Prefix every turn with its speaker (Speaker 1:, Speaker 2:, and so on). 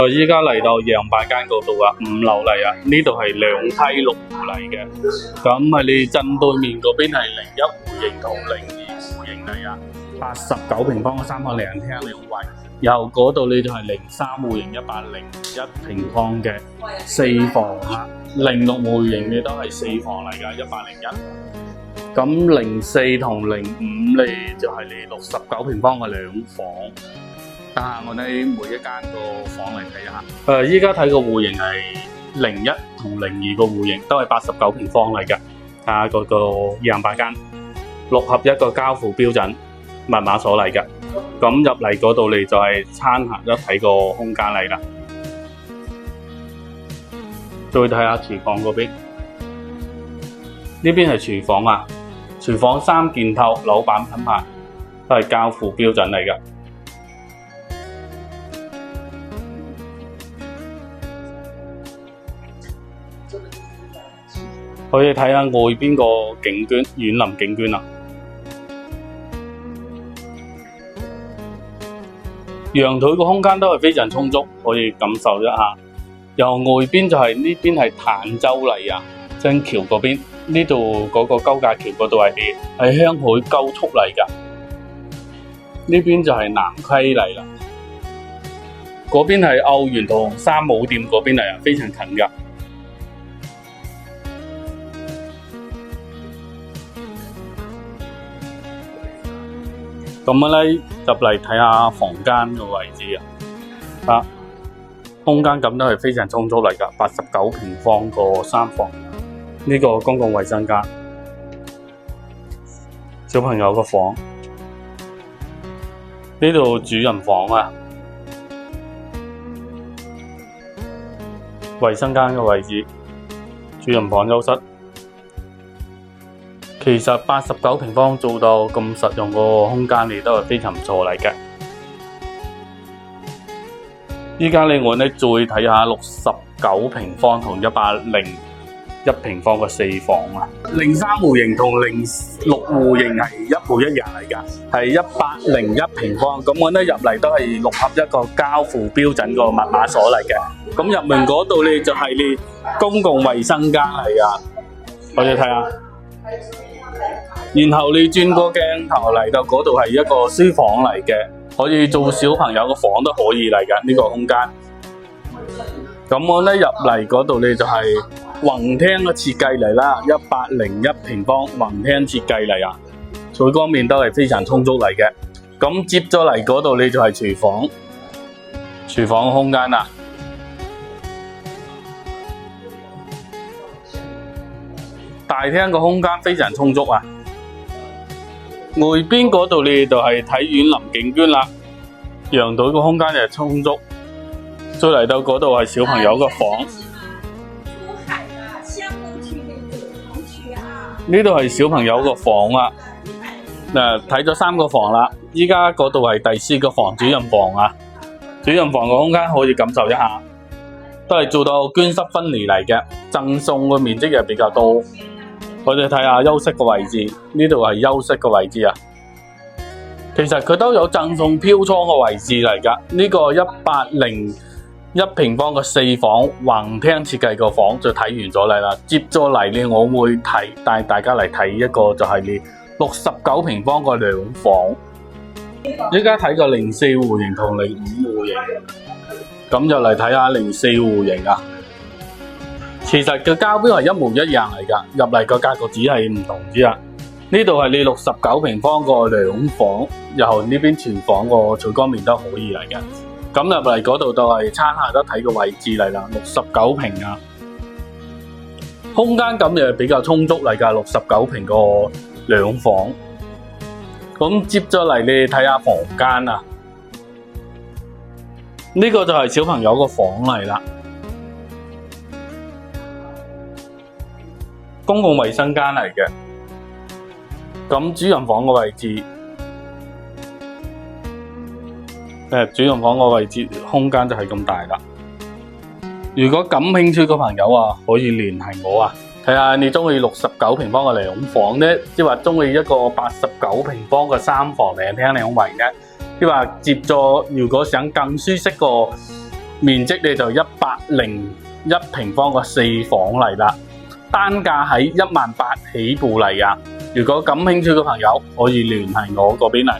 Speaker 1: 依家嚟到陽白間嗰度啊，5樓嚟啊，呢度係2梯6戶嚟嘅。咁係你正對面嗰邊係01戶型同02戶型嚟啊，89平方嘅3房2廳2衛。然後嗰度你就係03戶型101平方嘅4房啊，06戶型你都係4房嚟㗎101。咁04同05你就係你69平方嘅2房。等下我哋每一間個房嚟睇下。依家睇個戶型係01同02個戶型都係89平方嚟㗎。睇下嗰個28間6合1個交付標準密碼鎖嚟㗎。咁入嚟嗰度你就係餐客一體個空間嚟啦。再睇下廚房嗰邊，呢邊係廚房啊。廚房3件套，老闆品牌都係交付標準嚟㗎。可以睇下外邊個景觀，園林景觀啊。陽台個空間都係非常充足，可以感受一下。由外邊就係呢邊係坦洲嚟啊，正橋嗰邊呢度嗰個高架橋嗰度係香海高速嚟㗎。呢邊就係南溪嚟啦，嗰邊係澳園同山姆店嗰邊嚟啊，非常近㗎。咁樣咧入嚟睇下房間嘅位置啊，空間感都係非常充足嚟㗎，89平方個3房，呢個公共衛生間，小朋友個房，呢度主人房啊，衛生間嘅位置，主人房休息。其實89平方做到咁實用個空間，你都係非常唔錯嚟嘅。依家另外咧再睇下69平方同101平方嘅4房啊。03戶型同06戶型係一模一樣嚟㗎，係101平方。咁我咧入嚟都係6合1個交付標準個密碼鎖嚟嘅。咁入門嗰度咧就係你公共衛生間嚟㗎，可以睇下。然後你轉個鏡頭嚟到嗰度係一個書房嚟嘅，可以做小朋友嘅房都可以嚟㗎呢個空間。咁我咧入嚟嗰度咧就係橫廳嘅設計嚟啦，101平方橫廳設計嚟啊，採光面都係非常充足嚟嘅。咁接咗嚟嗰度你就係廚房，廚房嘅空間啦。大廳個空間非常充足啊，外邊嗰度你就係睇園林景觀啦，陽台個空間就充足。再嚟到嗰度係小朋友個房，呢度係小朋友個房啊。睇咗3個房啦，依家嗰度係第4個房，主人房啊。主人房個空間可以感受一下，都係做到乾濕分離嚟嘅，贈送嘅面積又比較多。我哋睇下休息嘅位置，呢度係休息嘅位置啊。其實佢都有贈送飄窗嘅位置嚟㗎。呢個101平方嘅4房橫廳設計個房就睇完咗嚟啦。接咗嚟呢，我會帶大家嚟睇一個就係你69平方嘅2房。依家睇個04戶型同05戶型，咁就嚟睇下04戶型啊。其實個交標係一模一樣嚟㗎，入嚟個格局只係唔同啫啊。呢度係你69平方個2房，然後呢邊廚房個採光面都可以嚟嘅。咁入嚟嗰度就係餐客一體嘅位置嚟啦，69平啊，空間感又比較充足嚟㗎，69平個2房。咁接咗嚟你睇下房間啊，呢個就係小朋友個房嚟啦。公共衛生間嚟嘅，咁主人房個位置，主人房個位置空間就係咁大啦。如果感興趣嘅朋友啊，可以聯繫我啊，睇下你中意69平方嘅2房呢，即係話中意一個89平方嘅3房2廳2衛呢，即係話接咗，如果想更舒適個面積呢就101平方個4房嚟啦，單價喺18000起步嚟啊！如果感興趣嘅朋友可以聯繫我嗰邊嚟。